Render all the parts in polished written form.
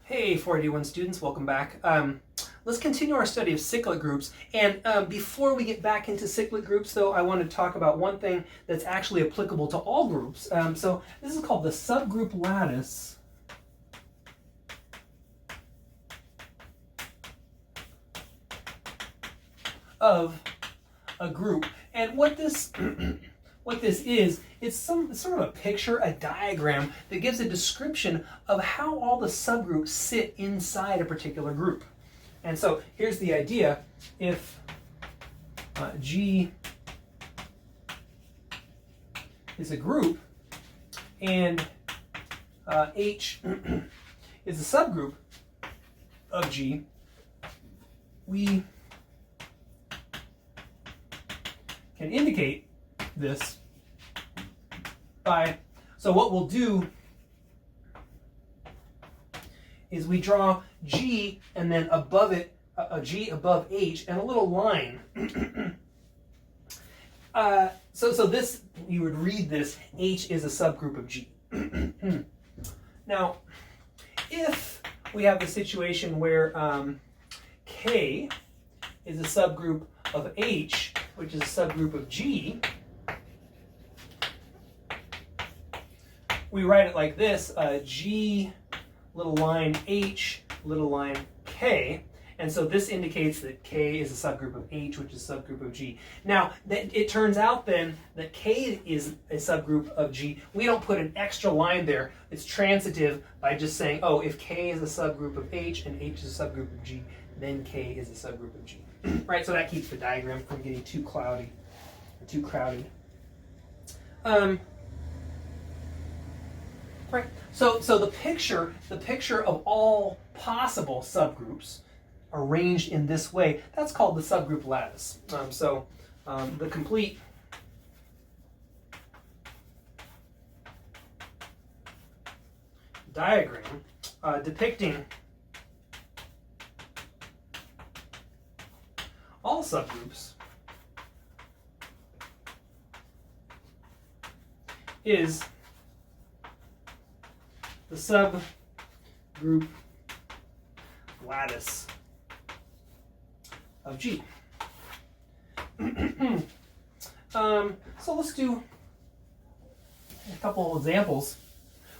Hey 4D1 students, welcome back. Let's continue our study of cyclic groups. And before we get back into cyclic groups, though, I want to talk about one thing that's actually applicable to all groups. So this is called the subgroup lattice of a group. And what this what this is, it's sort of a picture, a diagram that gives a description of how all the subgroups sit inside a particular group. And so here's the idea. If G is a group and H is a subgroup of G, we can indicate this by, so what we'll do is we draw G and then above it, a G above H and a little line. So this, you would read this, H is a subgroup of G. Now, if we have the situation where K is a subgroup of H, which is a subgroup of G, we write it like this, G little line H little line K, and so this indicates that K is a subgroup of H, which is a subgroup of G. Now, it turns out then that K is a subgroup of G. We don't put an extra line there. It's transitive by just saying, oh, if K is a subgroup of H and H is a subgroup of G, then K is a subgroup of G. Right, so that keeps the diagram from getting too cloudy or too crowded. Right. So the picture of all possible subgroups arranged in this way, that's called the subgroup lattice. The complete diagram depicting all subgroups is the subgroup lattice of G. So let's do a couple examples.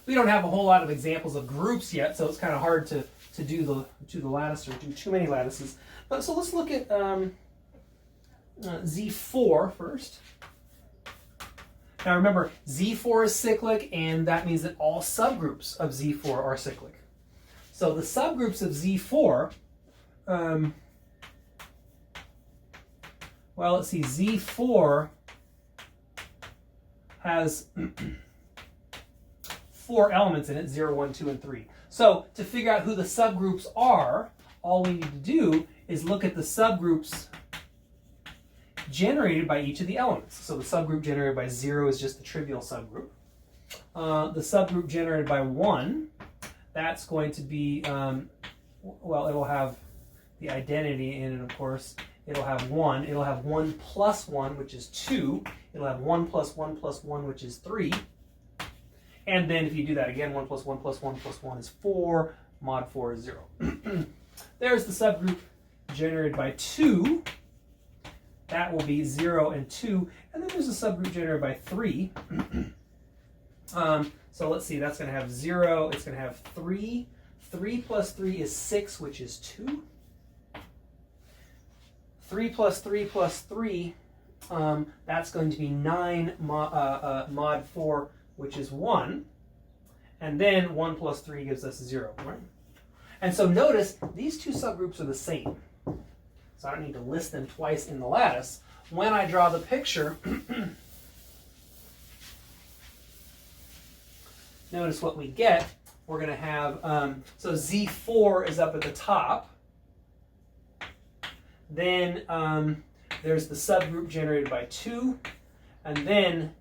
We don't have a whole lot of examples of groups yet, so it's kind of hard to do the lattice or do too many lattices. So let's look at Z4 first. Now remember, Z4 is cyclic, and that means that all subgroups of Z4 are cyclic. So the subgroups of Z4, well, let's see, Z4 has 4 elements in it, 0, 1, 2, and 3. So to figure out who the subgroups are, all we need to do is look at the subgroups generated by each of the elements. So the subgroup generated by 0 is just the trivial subgroup. The subgroup generated by 1, that's going to be, well, it'll have the identity in it, of course. It'll have 1. It'll have 1 plus 1, which is 2. It'll have 1 plus 1 plus 1, which is 3. And then if you do that again, 1 plus 1 plus 1 plus 1 is 4. Mod 4 is 0. There's the subgroup generated by 2. That will be 0 and 2. And then there's a subgroup generated by 3. So let's see, that's going to have 0. It's going to have 3. 3 plus 3 is 6, which is 2. 3 plus 3 plus 3, that's going to be 9 mod 4, which is 1. And then 1 plus 3 gives us 0. Right? And so notice, these two subgroups are the same. So I don't need to list them twice in the lattice. When I draw the picture, notice what we get. We're going to have, so Z4 is up at the top. Then there's the subgroup generated by 2. And then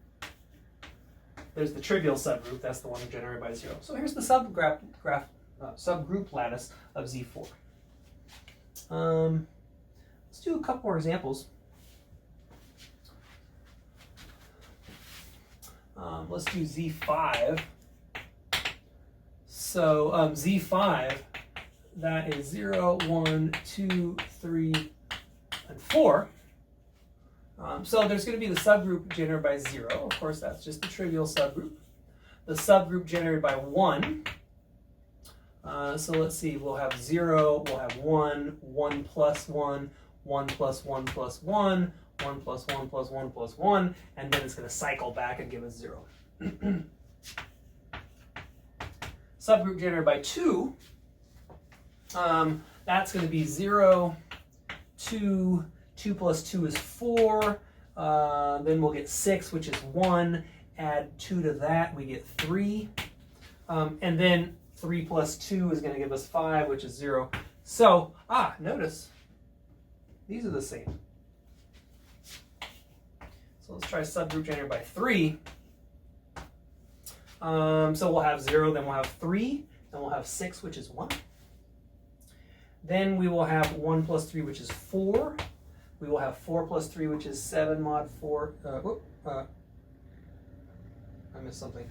there's the trivial subgroup. That's the one generated by 0. So here's the subgroup lattice of Z4. Let's do a couple more examples. Let's do Z5. So Z5 that is 0, 1, 2, 3, and 4. So there's going to be the subgroup generated by 0. Of course, that's just the trivial subgroup. The subgroup generated by 1. So let's see, we'll have 0, we'll have 1, 1 plus 1, 1 plus 1 plus 1, 1 plus 1 plus 1 plus 1, and then it's going to cycle back and give us 0. Subgroup generated by 2, that's going to be 0, 2, 2 plus 2 is 4, then we'll get 6, which is 1, add 2 to that, we get 3, and then 3 plus 2 is going to give us 5, which is 0. So, notice, these are the same. So let's try subgroup generated by 3. So we'll have 0, then we'll have 3, then we'll have 6, which is 1. Then we will have 1 plus 3, which is 4. We will have 4 plus 3, which is 7 mod 4. I missed something.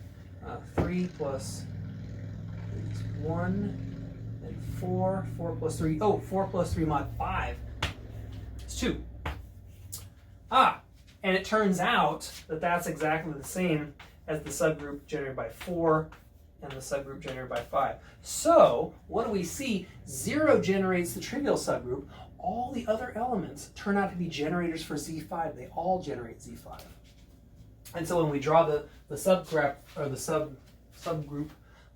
3 plus 1, and 4. 4 plus 3. Oh, 4 plus 3 mod 5 is 2. And it turns out that that's exactly the same as the subgroup generated by 4 and the subgroup generated by 5. So, what do we see? 0 generates the trivial subgroup. All the other elements turn out to be generators for Z5. They all generate Z5. And so when we draw the subgraph or the subgroup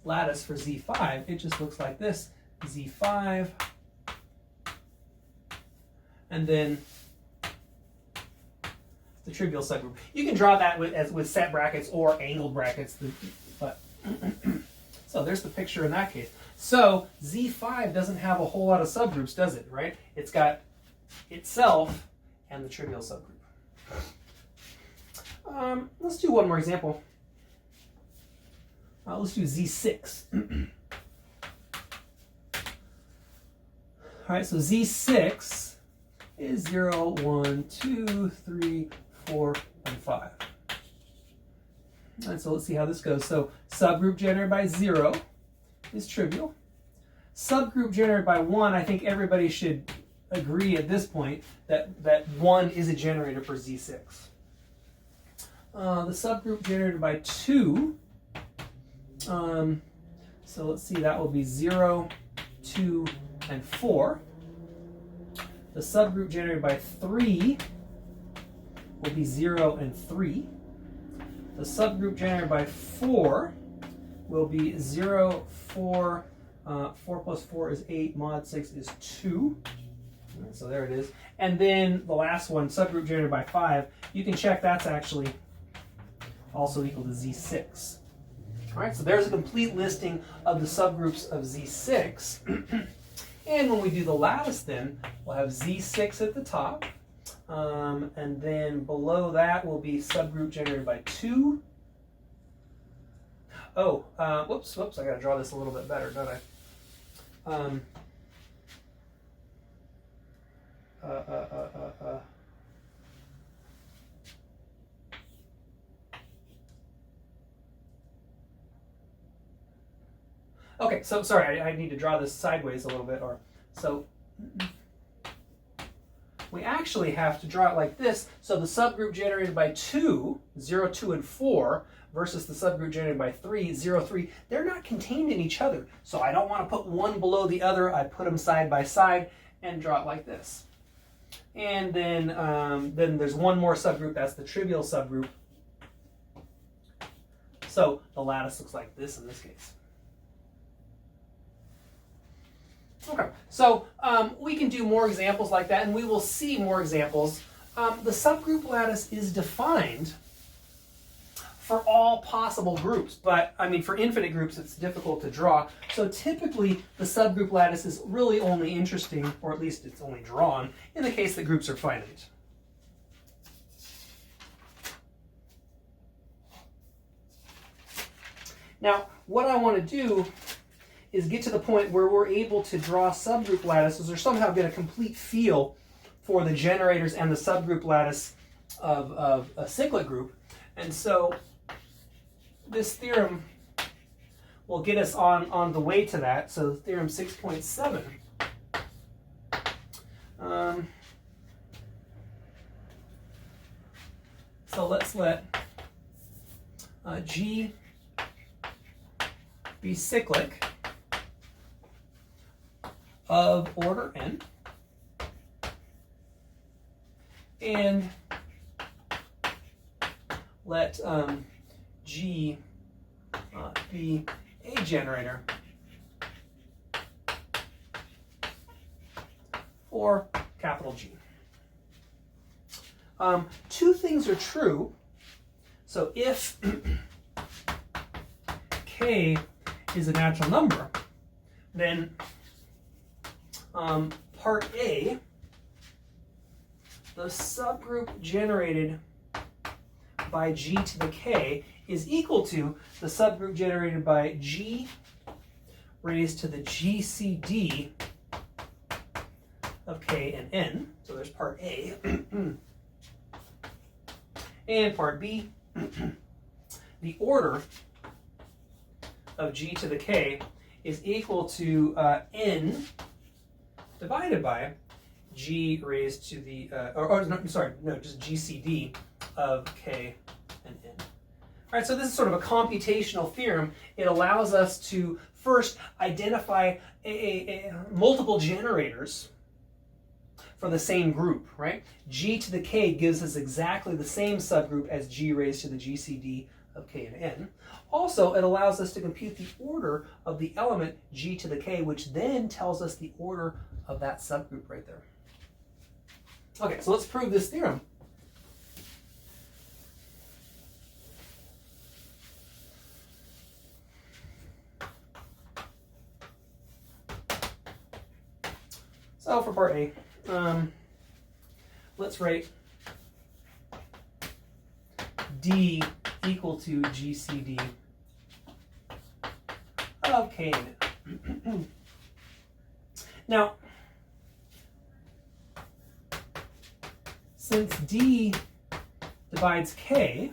lattice for Z5, it just looks like this. Z5, and then the trivial subgroup. You can draw that with set brackets or angled brackets, but so there's the picture in that case. So Z5 doesn't have a whole lot of subgroups, does it, right? It's got itself and the trivial subgroup. Let's do one more example. Let's do Z6. All right, so Z6 is 0, 1, 2, 3, 4, and 5. And so let's see how this goes. So subgroup generated by 0 is trivial. Subgroup generated by 1, I think everybody should agree at this point that 1 is a generator for Z6. The subgroup generated by 2, so let's see, that will be 0, 2, and 4. The subgroup generated by 3 will be 0 and 3. The subgroup generated by 4 will be 0, 4, 4 plus 4 is 8, mod 6 is 2. So there it is. And then the last one, subgroup generated by 5, you can check that's actually also equal to Z6. All right, so there's a complete listing of the subgroups of Z6. And when we do the lattice then, we'll have Z6 at the top. And then below that will be subgroup generated by 2. Whoops, I gotta draw this a little bit better, don't I? Okay, so sorry, I need to draw this sideways a little bit, we actually have to draw it like this. So the subgroup generated by 2, 0, 2, and 4, versus the subgroup generated by 3, 0, 3, they're not contained in each other. So I don't want to put one below the other. I put them side by side and draw it like this. And then there's one more subgroup, that's the trivial subgroup. So the lattice looks like this in this case. Okay, so we can do more examples like that, and we will see more examples. The subgroup lattice is defined for all possible groups, but I mean for infinite groups it's difficult to draw. So typically the subgroup lattice is really only interesting, or at least it's only drawn, in the case that groups are finite. Now, what I want to do is get to the point where we're able to draw subgroup lattices or somehow get a complete feel for the generators and the subgroup lattice of a cyclic group. And so this theorem will get us on the way to that. So theorem 6.7. So let's let G be cyclic of order n, and let G be a generator for capital G. Two things are true. So if K is a natural number, then part A, the subgroup generated by G to the K is equal to the subgroup generated by G raised to the GCD of K and N. So there's part A. And part B, the order of G to the K is equal to N divided by G raised to the, just GCD of K and N. All right, so this is sort of a computational theorem. It allows us to first identify multiple generators for the same group, right? G to the K gives us exactly the same subgroup as G raised to the GCD of K and N. Also, it allows us to compute the order of the element G to the K, which then tells us the order of that subgroup right there. Okay, so let's prove this theorem. So for part A, let's write D equal to GCD of K and N. Now, since D divides K,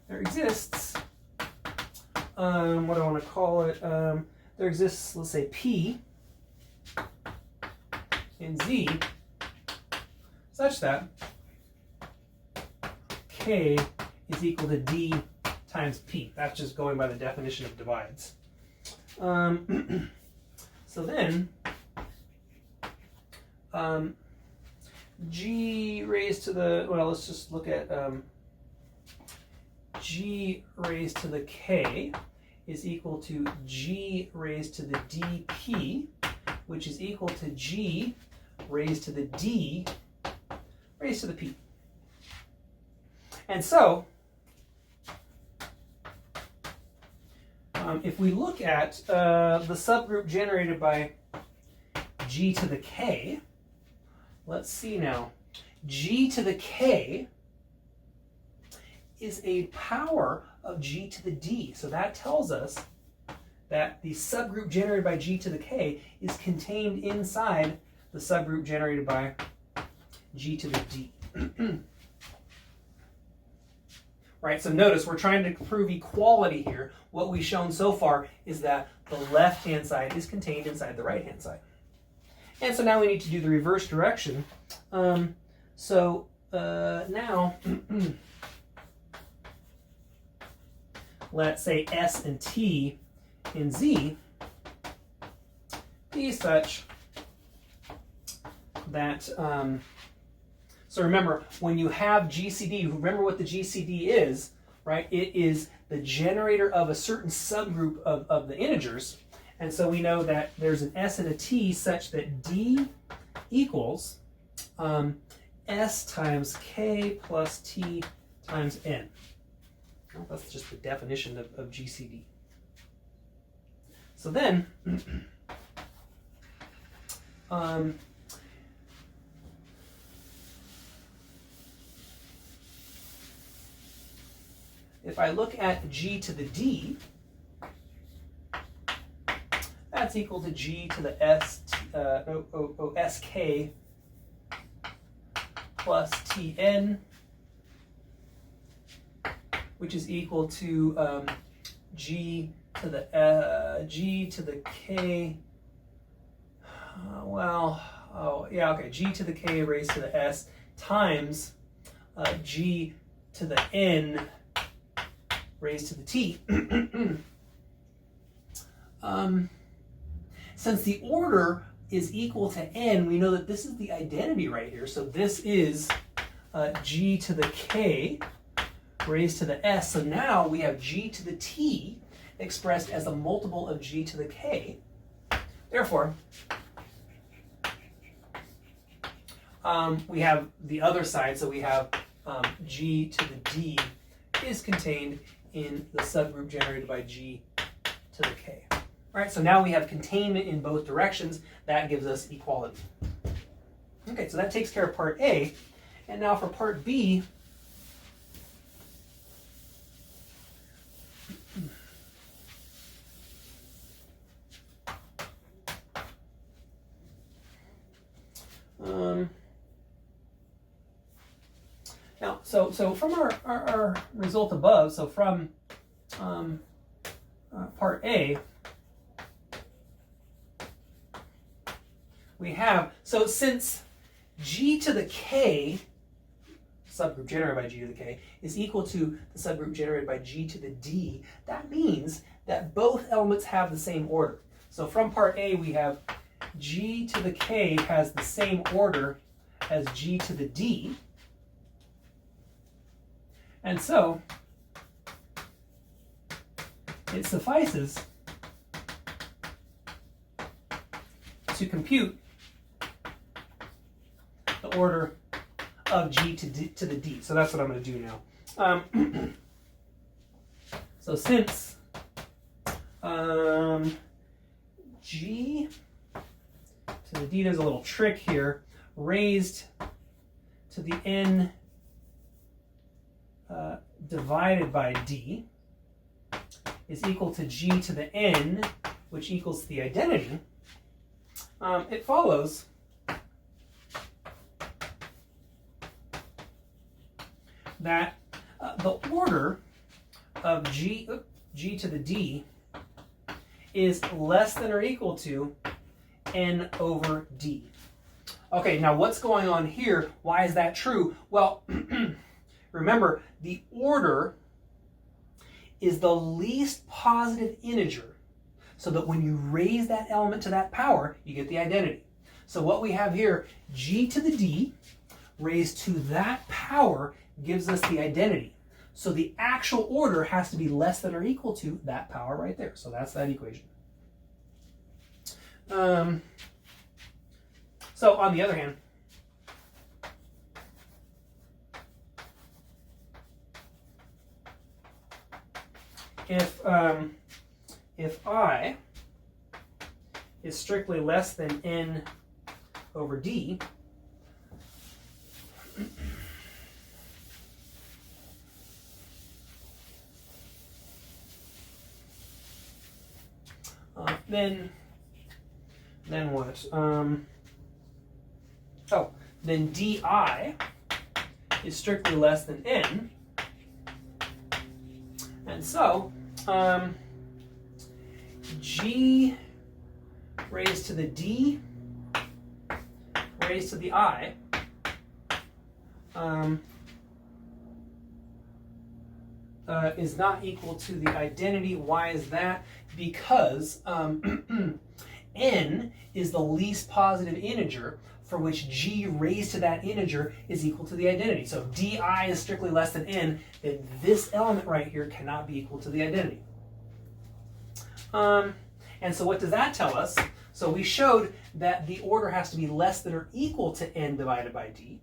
there exists, what do I want to call it? There exists, let's say, P in Z such that K is equal to D times P. That's just going by the definition of divides. So then, G raised to the, well, let's just look at G raised to the K is equal to G raised to the dP, which is equal to G raised to the D raised to the P. And so, if we look at the subgroup generated by G to the K, let's see now. G to the K is a power of G to the D. So that tells us that the subgroup generated by G to the K is contained inside the subgroup generated by G to the D. Right, so notice we're trying to prove equality here. What we've shown so far is that the left-hand side is contained inside the right-hand side. And so now we need to do the reverse direction. Now, let's say S and T in Z be such that, so remember, when you have GCD, remember what the GCD is, right? It is the generator of a certain subgroup of the integers. And so we know that there's an S and a T such that D equals S times K plus T times N. Well, that's just the definition of GCD. So then, if I look at G to the D, that's equal to G to the SK plus Tn, which is equal to g to the k, g to the k raised to the s times g to the n raised to the t. Since the order is equal to n, we know that this is the identity right here. So this is g to the k raised to the s. So now we have g to the t expressed as a multiple of g to the k. Therefore, we have the other side. So we have g to the d is contained in the subgroup generated by g to the k. All right, so now we have containment in both directions. That gives us equality. Okay, so that takes care of part A. And now for part B, now, so from our result above, so from part A, we have, so since g to the k, subgroup generated by g to the k, is equal to the subgroup generated by g to the d, that means that both elements have the same order. So from part A, we have g to the k has the same order as g to the d. And so it suffices to compute the order of g to the d. So that's what I'm going to do now. So since g to the d, there's a little trick here, raised to the n divided by d is equal to g to the n, which equals the identity. It follows that the order of g to the d is less than or equal to n over d. Okay, now what's going on here? Why is that true? Well, remember, the order is the least positive integer, so that when you raise that element to that power, you get the identity. So what we have here, g to the d raised to that power gives us the identity. So the actual order has to be less than or equal to that power right there. So that's that equation. So on the other hand, if I is strictly less than n over d, then what? Then di is strictly less than n, and so g raised to the d raised to the I is not equal to the identity. Why is that? Because n is the least positive integer for which g raised to that integer is equal to the identity. So if di is strictly less than n, then this element right here cannot be equal to the identity. And so what does that tell us? So we showed that the order has to be less than or equal to n divided by d.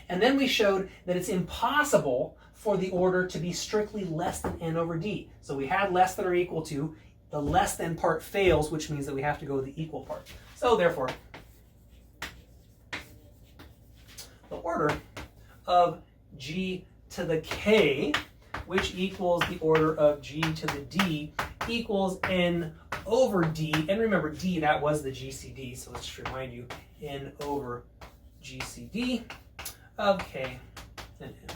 And then we showed that it's impossible for the order to be strictly less than n over d. So we had less than or equal to. The less than part fails, which means that we have to go with the equal part. So therefore, the order of g to the k, which equals the order of g to the d, equals n over d. And remember, d, that was the GCD, so let's just remind you, n over GCD of k and n.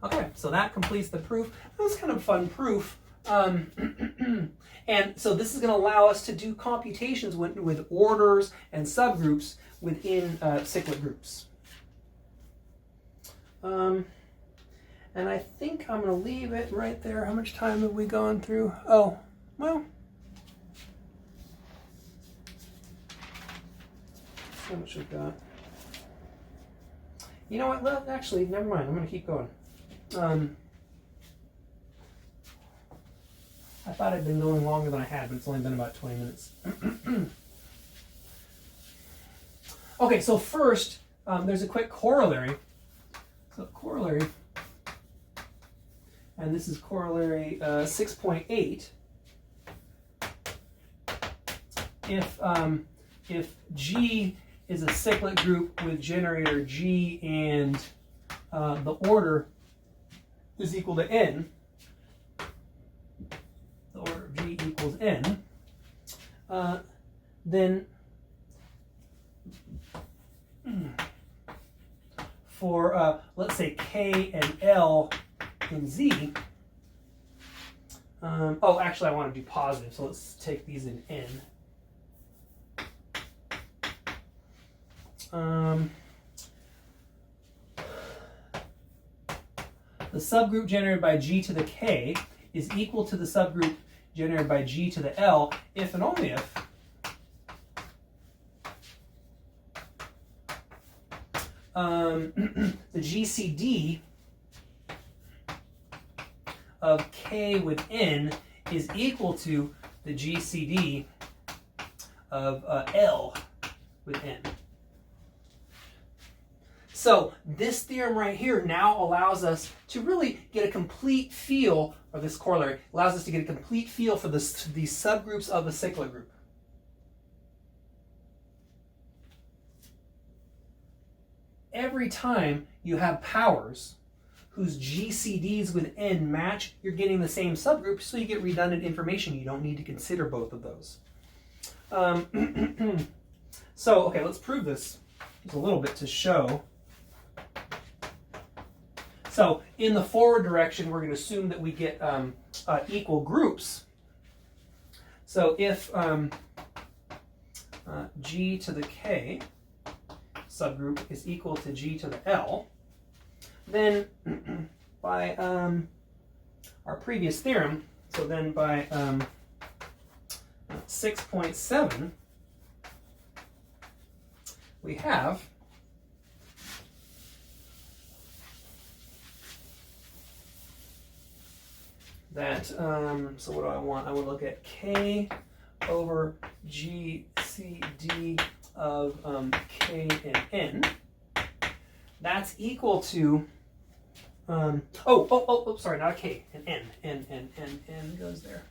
Okay, so that completes the proof. That was kind of a fun proof. And so this is going to allow us to do computations with orders and subgroups within cyclic groups. And I think I'm going to leave it right there. How much time have we gone through? Oh, well. Let's see how much we've got. You know what? Well, actually, never mind. I'm going to keep going. I thought I'd been going longer than I had, but it's only been about 20 minutes. Okay, so first, there's a quick corollary. So corollary, and this is corollary 6.8. If G is a cyclic group with generator G and the order is equal to n, the order of G equals n, then for, let's say, K and L in Z, oh, actually I want to do positive, so let's take these in N. The subgroup generated by G to the K is equal to the subgroup generated by G to the L if and only if the GCD of K with N is equal to the GCD of L with N. So this theorem right here now allows us to really get a complete feel, or this corollary allows us to get a complete feel for these subgroups of a cyclic group. Every time you have powers whose GCDs with N match, you're getting the same subgroup, so you get redundant information. You don't need to consider both of those. So, okay, let's prove this just a little bit to show. So, in the forward direction, we're going to assume that we get equal groups. So, if G to the K subgroup is equal to G to the L, then by our previous theorem, so then by 6.7, we have that, so what do I want? I would look at K over GCD of K and N. That's equal to, sorry, not a K, an N. N goes there.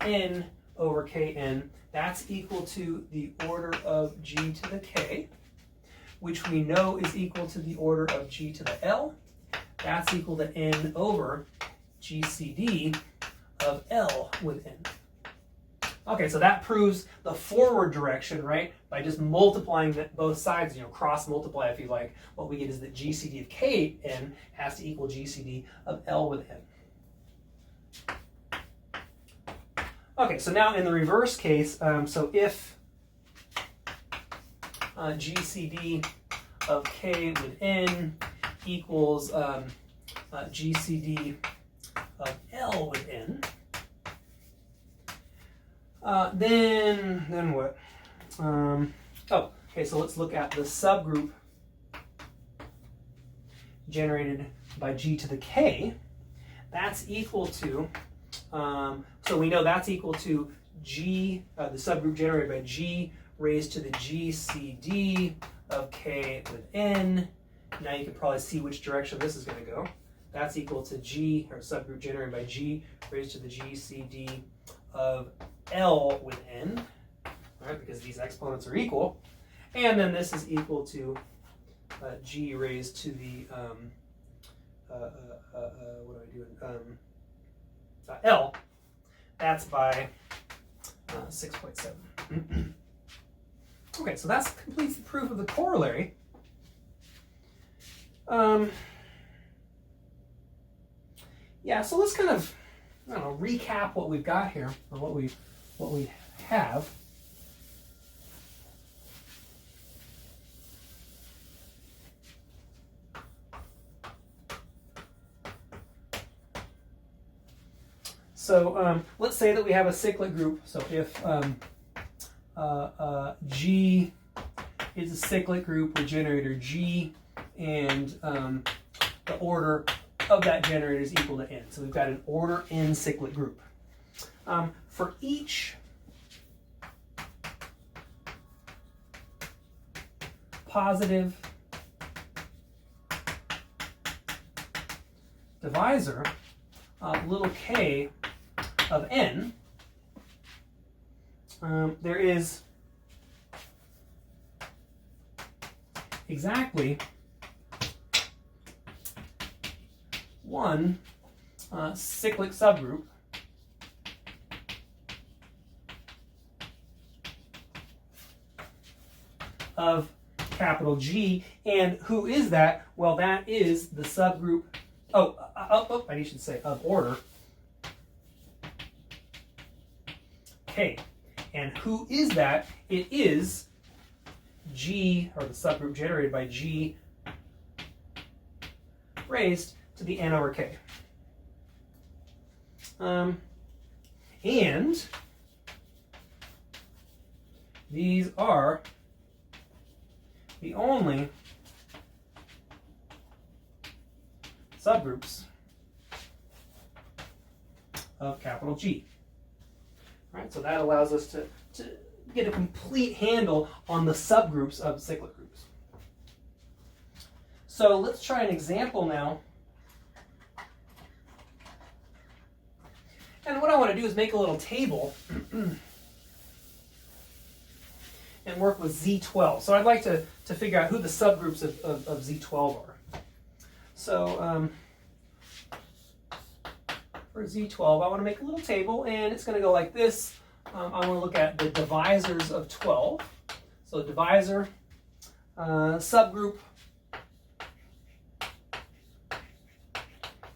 N over Kn, that's equal to the order of G to the K, which we know is equal to the order of G to the L. That's equal to N over GCD of L with N. Okay, so that proves the forward direction, right? By just multiplying both sides, cross multiply if you like. What we get is that GCD of Kn has to equal GCD of L with N. Okay, so now in the reverse case, so if GCD of K with N equals GCD of L with N, then what? Okay, so let's look at the subgroup generated by G to the K. That's equal to, so we know that's equal to G, the subgroup generated by G raised to the GCD of K with N. Now you can probably see which direction this is going to go. That's equal to G, or subgroup generated by G raised to the GCD of L with N, right, because these exponents are equal. And then this is equal to G raised to the, what am I doing? L. That's by 6.7. Okay, so that completes the proof of the corollary. yeah, so let's kind of, I don't know, recap what we've got here, or what we have. So let's say that we have a cyclic group. So if G is a cyclic group with generator G, and the order of that generator is equal to n. So we've got an order n cyclic group. For each positive divisor, little k of n, there is exactly one cyclic subgroup of capital G. And who is that? Well, that is the subgroup, I should say of order K. And who is that? It is G, or the subgroup generated by G raised to the n over k. And these are the only subgroups of capital G. All right, so that allows us to get a complete handle on the subgroups of cyclic groups. So let's try an example now. And what I want to do is make a little table and work with Z12. So I'd like to figure out who the subgroups of Z12 are. So for Z12, I want to make a little table, and it's going to go like this. I want to look at the divisors of 12. So divisor, subgroup,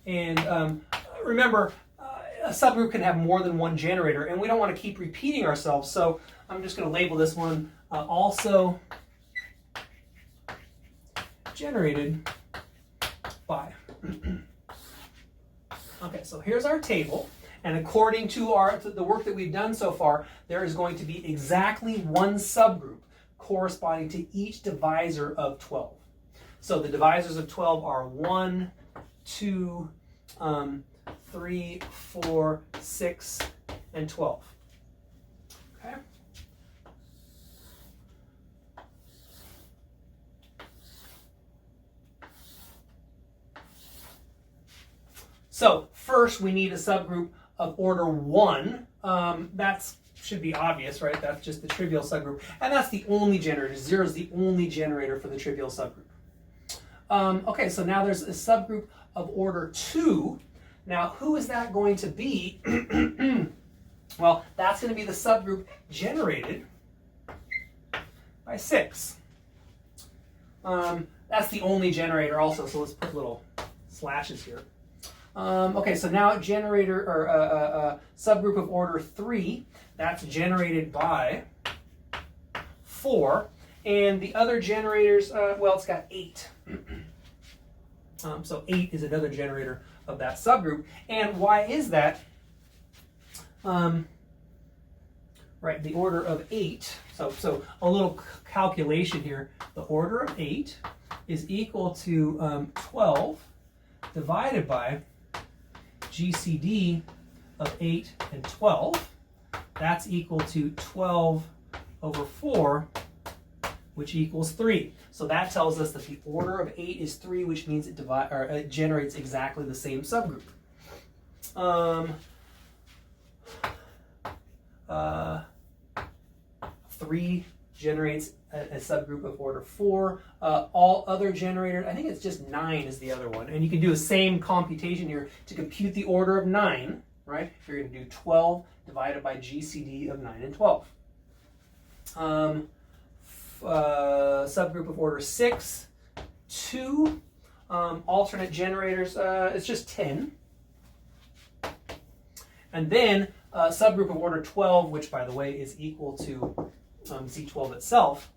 and remember, a subgroup can have more than one generator, and we don't want to keep repeating ourselves. So I'm just going to label this one also generated by. Okay, so here's our table, and according to the work that we've done so far, there is going to be exactly one subgroup corresponding to each divisor of 12. So the divisors of 12 are 1, 2, 3, 4, 6, and 12. Okay. So first we need a subgroup of order 1. That should be obvious, right? That's just the trivial subgroup. And that's the only generator. 0 is the only generator for the trivial subgroup. Okay, so now there's a subgroup of order 2. Now, who is that going to be? Well, that's going to be the subgroup generated by 6. That's the only generator also, so let's put little slashes here. Okay, so now generator, or subgroup of order 3, that's generated by 4. And the other generators, well, it's got 8. So 8 is another generator of that subgroup. And why is that? Right, the order of 8. So a little calculation here. The order of 8 is equal to 12 divided by GCD of 8 and 12. That's equal to 12 over 4, which equals 3. So that tells us that the order of 8 is 3, which means it generates exactly the same subgroup. 3 generates a subgroup of order 4. All other generators, I think it's just 9 is the other one. And you can do the same computation here to compute the order of 9, right? You're going to do 12 divided by GCD of 9 and 12. Subgroup of order 6, 2. Alternate generators, it's just 10. And then a subgroup of order 12, which by the way is equal to Z12 itself,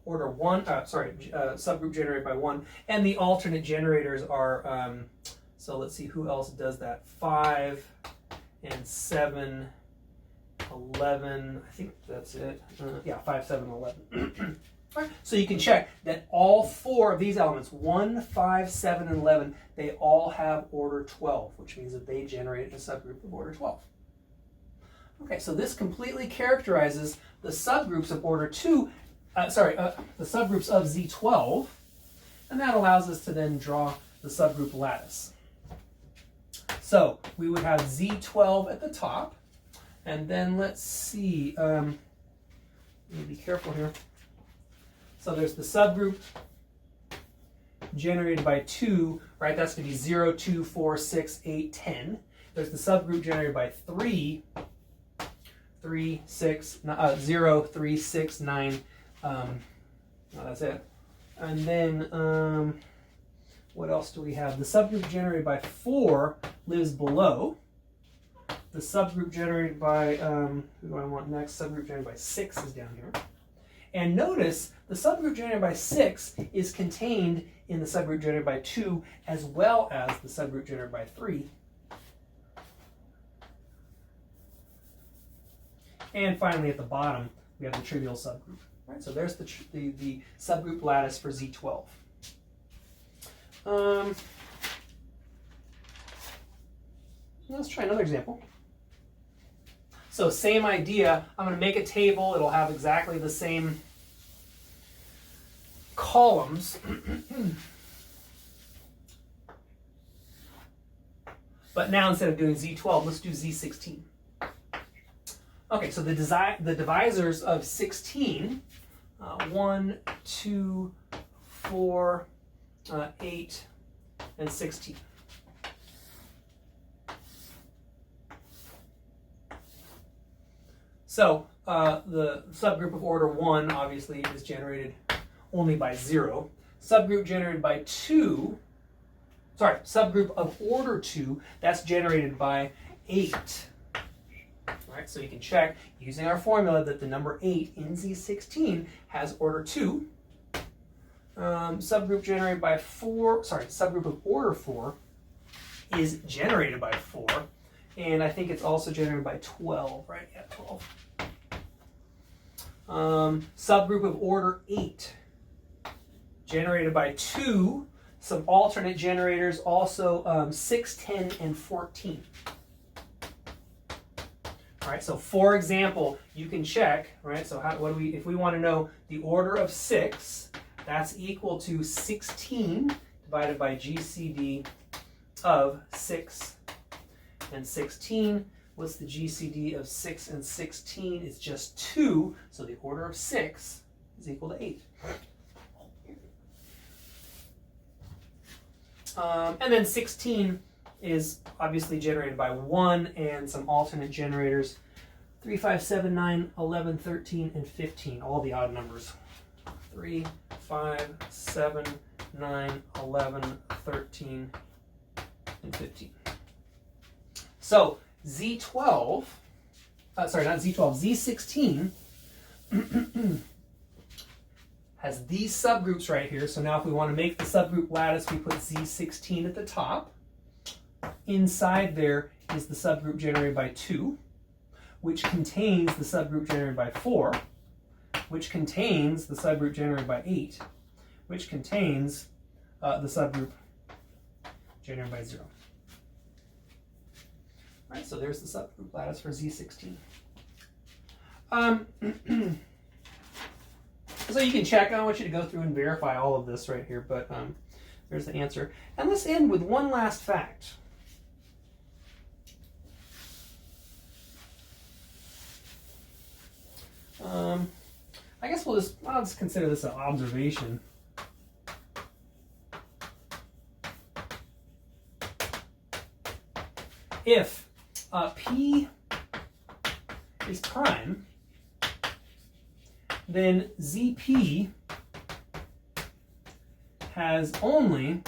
order 1, subgroup generated by 1, and the alternate generators are, so let's see who else does that, 5 and 7, 11, I think that's it, 5, 7, 11. Right. So you can check that all 4 of these elements, 1, 5, 7, and 11, they all have order 12, which means that they generate a subgroup of order 12. Okay, so this completely characterizes the subgroups of order 2, the subgroups of Z12, and that allows us to then draw the subgroup lattice. So we would have Z12 at the top, and then let's see, be careful here. So there's the subgroup generated by 2, right? That's going to be 0, 2, 4, 6, 8, 10. There's the subgroup generated by 3, 0, 3, 6, 9. That's it. And then what else do we have? The subgroup generated by 4 lives below. The subgroup generated by, who do I want next? Subgroup generated by 6 is down here. And notice the subgroup generated by 6 is contained in the subgroup generated by 2 as well as the subgroup generated by 3. And finally at the bottom, we have the trivial subgroup. Right? So there's the subgroup lattice for Z12. Let's try another example. So same idea, I'm going to make a table, it'll have exactly the same columns. But now instead of doing Z12, let's do Z16. Okay, so the divisors of 16, 1, 2, 4, 8, and 16. So the subgroup of order 1 obviously is generated only by 0. Subgroup generated by 2, subgroup of order 2, that's generated by 8. Right, so you can check using our formula that the number 8 in Z16 has order 2. Subgroup generated by 4, subgroup of order 4 is generated by 4. And I think it's also generated by 12, right? Yeah, 12. Subgroup of order 8, generated by 2. Some alternate generators also 6, 10, and 14. All right, so for example, you can check, right? So if we want to know the order of 6, that's equal to 16 divided by GCD of 6 and 16. What's the GCD of 6 and 16? It's just 2, so the order of 6 is equal to 8. And then 16 is obviously generated by 1 and some alternate generators, 3, 5, 7, 9, 11, 13, and 15, all the odd numbers. 3, 5, 7, 9, 11, 13, and 15. So Z12, not Z12, Z16 has these subgroups right here. So now if we want to make the subgroup lattice, we put Z16 at the top. Inside there is the subgroup generated by 2, which contains the subgroup generated by 4, which contains the subgroup generated by 8, which contains the subgroup generated by 0. All right, so there's the subgroup lattice for Z16. So you can check. I don't want you to go through and verify all of this right here, but there's the answer. And let's end with one last fact. I guess I'll just consider this an observation. If P is prime, then ZP has only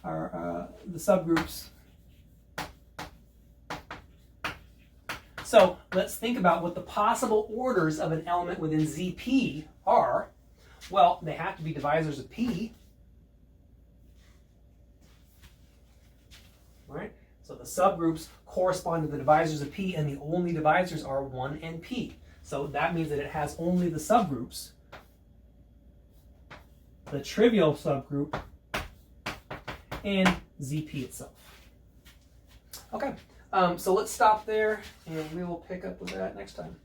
the subgroups So let's think about what the possible orders of an element within ZP are. Well, they have to be divisors of P. Right? So the subgroups correspond to the divisors of P, and the only divisors are 1 and P. So that means that it has only the subgroups, the trivial subgroup, and ZP itself. Okay, so let's stop there, and we will pick up with that next time.